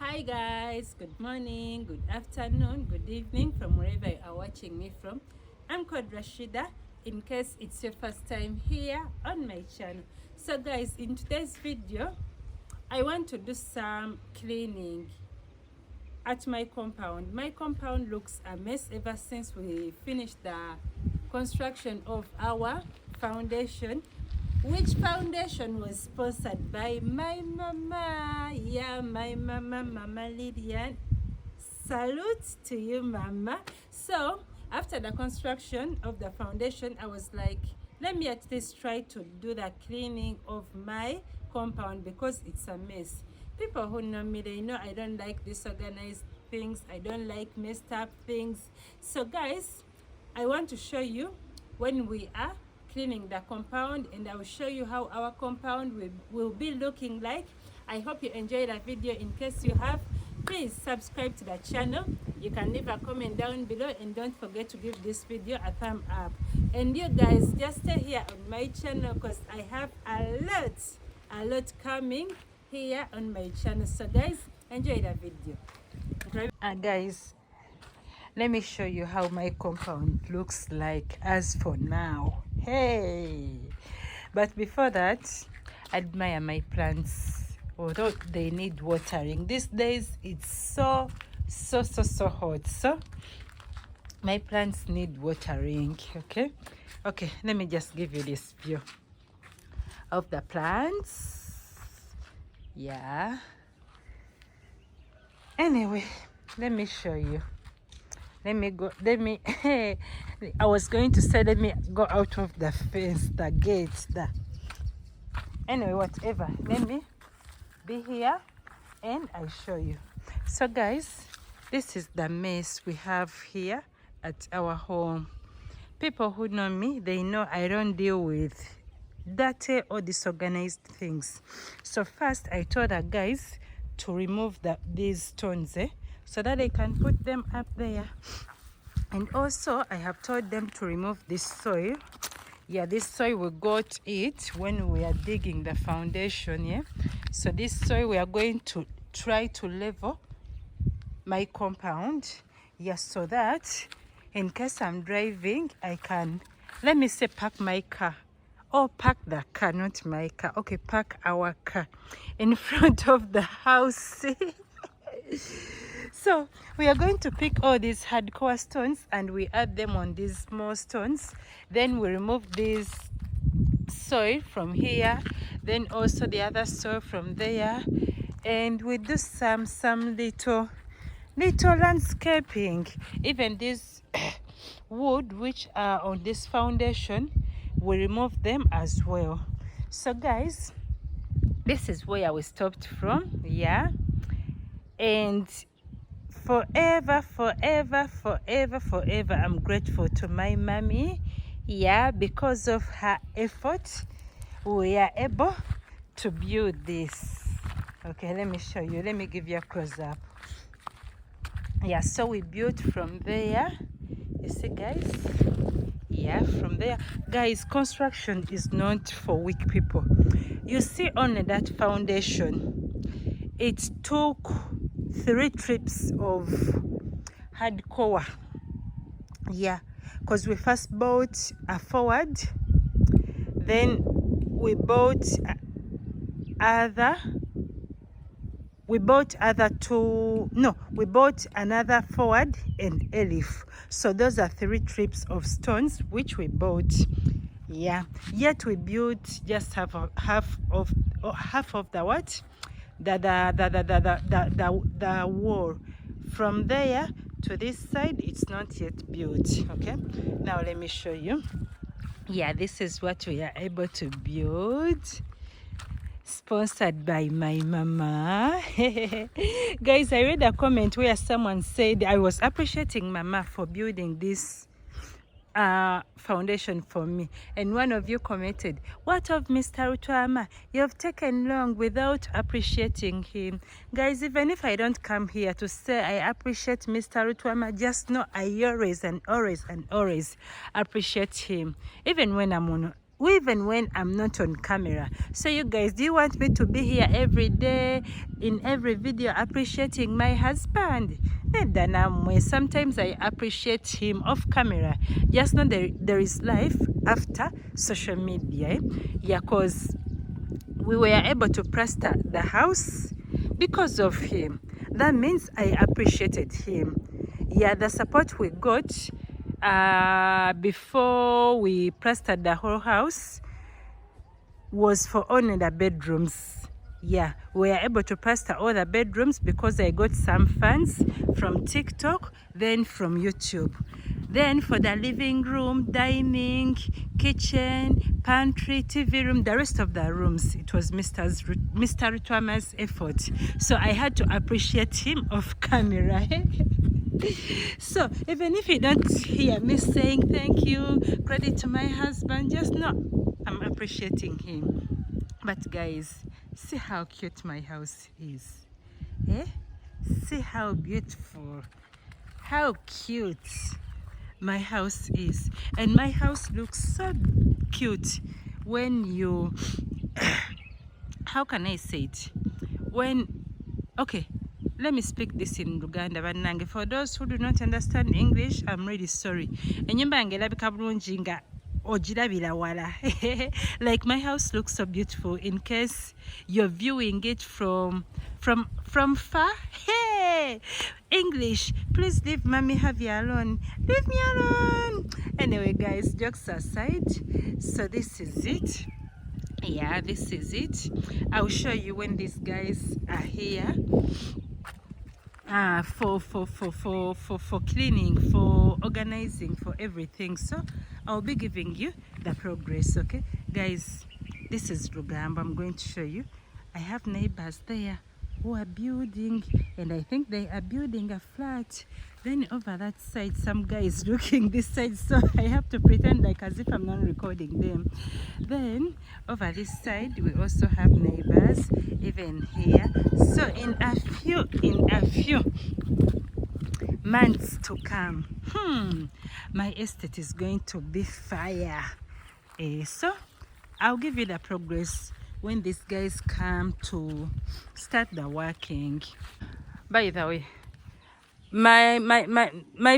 Hi guys, good morning, good afternoon, good evening from wherever you are watching me from. I'm called Rashida, in case it's your first time here on my channel. So guys, in today's video I want to do some cleaning at my compound. My compound looks a mess ever since we finished the construction of our foundation, which foundation was sponsored by my mama. Yeah, my mama, Mama Lydian. Salute to you, mama. So after the construction of the foundation, I was like, let me at least try to do the cleaning of my compound because it's a mess. People who know me, they know I don't like disorganized things. I don't like messed up things. So guys, I want to show you when we are cleaning the compound, and I will show you how our compound will be looking like. I hope you enjoyed the video. In case you have, please subscribe to the channel. You can leave a comment down below, and don't forget to give this video a thumb up. And you guys just stay here on my channel because I have a lot coming here on my channel. So guys, enjoy the video. Guys, let me show you how my compound looks like as for now. Hey, but before that, admire my plants. Although they need watering these days, it's so hot, so my plants need watering. Okay, let me just give you this view of the plants. Yeah, anyway, let me show you. I was going to say let me go out of the fence, the gate, anyway, whatever, let me be here and I show you. So guys, this is the mess we have here at our home. People who know me, they know I don't deal with dirty or disorganized things. So first I told the guys to remove these stones, so that I can put them up there. And also I have told them to remove this soil. Yeah, this soil we got it when we are digging the foundation. Yeah, so this soil we are going to try to level my compound. Yeah, so that in case I'm driving, I can, let me say, park my car. Oh, park the car, not my car. Okay, park our car in front of the house. So we are going to pick all these hardcore stones and we add them on these small stones. Then we remove this soil from here, then also the other soil from there, and we do some little landscaping. Even these wood which are on this foundation, we remove them as well. So guys, this is where we stopped from. Yeah, and forever I'm grateful to my mommy. Yeah, because of her effort we are able to build this. Okay, let me show you, let me give you a close-up. Yeah, so we built from there, you see guys. Yeah, from there guys, construction is not for weak people. You see, only that foundation, it took 3 trips of hardcore. Yeah, because we first bought a forward, then we bought another forward and a leaf. So those are 3 trips of stones which we bought. Yeah, yet we built just half of the what, the wall. From there to this side, it's not yet built. Okay, now let me show you. Yeah, this is what we are able to build, sponsored by my mama. Guys, I read a comment where someone said I was appreciating mama for building this foundation for me, and one of you commented, what of Mr. Lutwama, you've taken long without appreciating him. Guys, even if I don't come here to say I appreciate Mr. Lutwama, just know I always appreciate him, even when I'm on even when I'm not on camera. So you guys, do you want me to be here every day in every video appreciating my husband? Sometimes I appreciate him off camera. Just know there is life after social media. Yeah, because we were able to plaster the house because of him. That means I appreciated him. Yeah, the support we got before we plastered the whole house was for only the bedrooms. Yeah, we were able to plaster all the bedrooms because I got some funds from TikTok, then from YouTube. Then for the living room, dining, kitchen, pantry, TV room, the rest of the rooms, it was Mr. Lutwama's effort. So I had to appreciate him off camera. So even if you don't hear me saying thank you, credit to my husband, just know I'm appreciating him. But guys, see how cute my house is. Eh? See how beautiful, how cute my house is. And my house looks so cute when you how can I say it? Okay, let me speak this in Uganda bannange. For those who do not understand English, I'm really sorry. Enyumba yange erabika bulungi nga ogirabira wala. Like my house looks so beautiful in case you're viewing it from far. Hey, English, please leave mommy Javi alone. Leave me alone. Anyway guys, jokes aside, so this is it. Yeah, this is it. I'll show you when these guys are here for cleaning, for organizing, for everything. So I'll be giving you the progress. Okay guys, this is Rugamba. I'm going to show you. I have neighbors there who are building, and I think they are building a flat. Then over that side, some guy is looking this side, so I have to pretend like as if I'm not recording them. Then over this side, we also have neighbors, even here. So in a few months to come, my estate is going to be fire. So I'll give you the progress when these guys come to start the working. By the way, my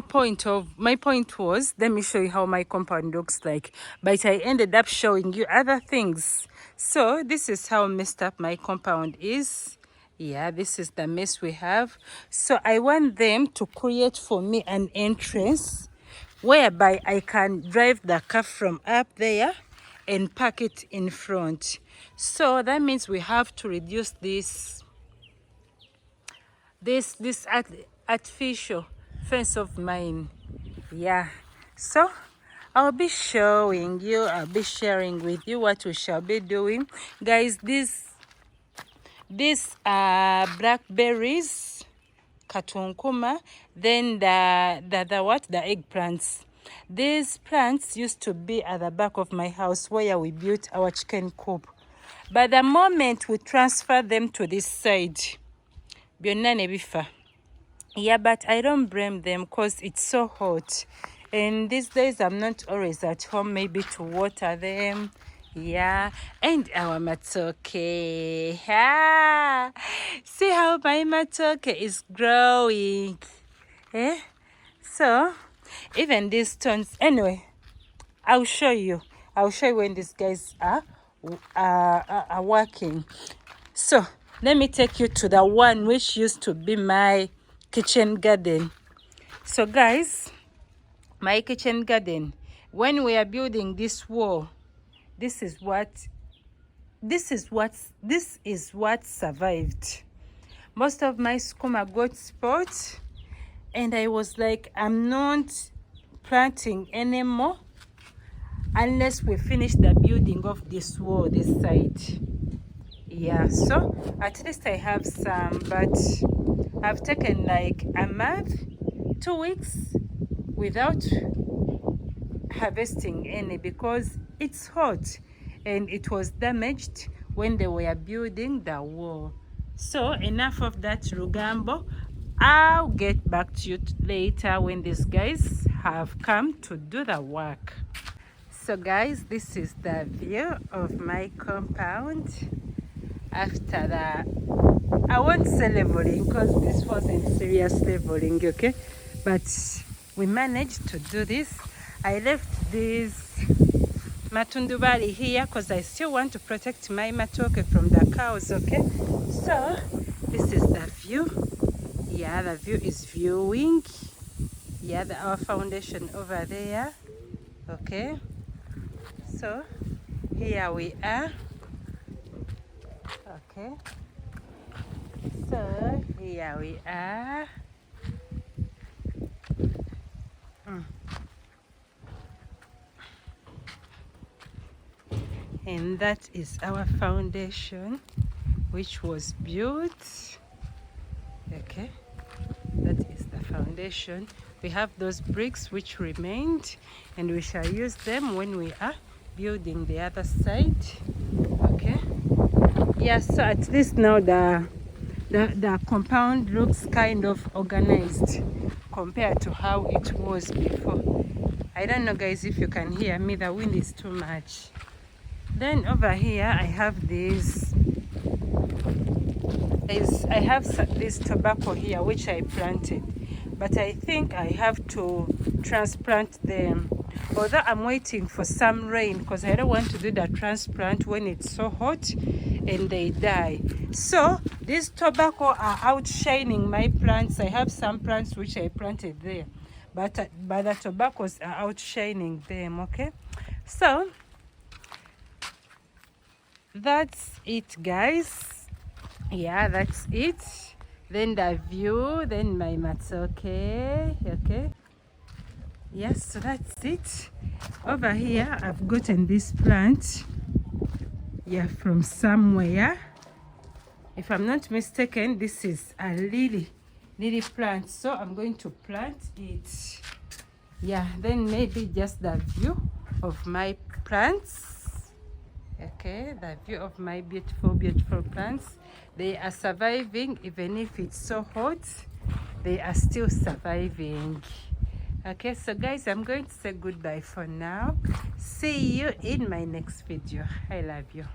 point was, let me show you how my compound looks like, but I ended up showing you other things. So this is how messed up my compound is. Yeah, this is the mess we have. So I want them to create for me an entrance whereby I can drive the car from up there and park it in front. So that means we have to reduce this artificial fence of mine. Yeah, so I'll be showing you, I'll be sharing with you what we shall be doing. Guys, these are blackberries, katunkuma, then the eggplants. These plants used to be at the back of my house where we built our chicken coop. But the moment we transfer them to this side, yeah, but I don't blame them because it's so hot. And these days I'm not always at home, maybe to water them. Yeah, and our matoke. Ah, see how my matoke is growing. Eh? So, even these stones. Anyway, I'll show you when these guys are working. So, let me take you to the one which used to be my kitchen garden. So guys, my kitchen garden, when we are building this wall, this is what survived. Most of my skuma got spots, and I was like, I'm not planting anymore unless we finish the building of this wall, this side. Yeah, so at least I have some, but I've taken like a month, 2 weeks without harvesting any because it's hot and it was damaged when they were building the wall. So enough of that rugambo. I'll get back to you later when these guys have come to do the work. So guys, this is the view of my compound after the, I won't say leveling because this wasn't serious leveling, okay, but we managed to do this. I left this matundubari here because I still want to protect my matoke from the cows, okay. So this is the view. Yeah, the view is viewing. Yeah, our foundation over there, okay. So here we are, okay. So here we are. And that is our foundation, which was built, okay. That is the foundation. We have those bricks which remained, and we shall use them when we are building the other side, okay. Yeah, so at least now the compound looks kind of organized compared to how it was before. I don't know guys if you can hear me, the wind is too much. Then over here I have this tobacco here which I planted, but I think I have to transplant them, although I'm waiting for some rain because I don't want to do the transplant when it's so hot and they die. So these tobacco are outshining my plants. I have some plants which I planted there, but the tobaccos are outshining them, okay. So that's it guys. Yeah, that's it. Then the view, then my matoke, okay. Yes, so that's it. Over here I've gotten this plant, yeah, from somewhere. If I'm not mistaken, this is a lily plant, so I'm going to plant it. Yeah, then maybe just the view of my plants. Okay, the view of my beautiful plants. They are surviving. Even if it's so hot, they are still surviving. Okay, so guys, I'm going to say goodbye for now. See you in my next video. I love you.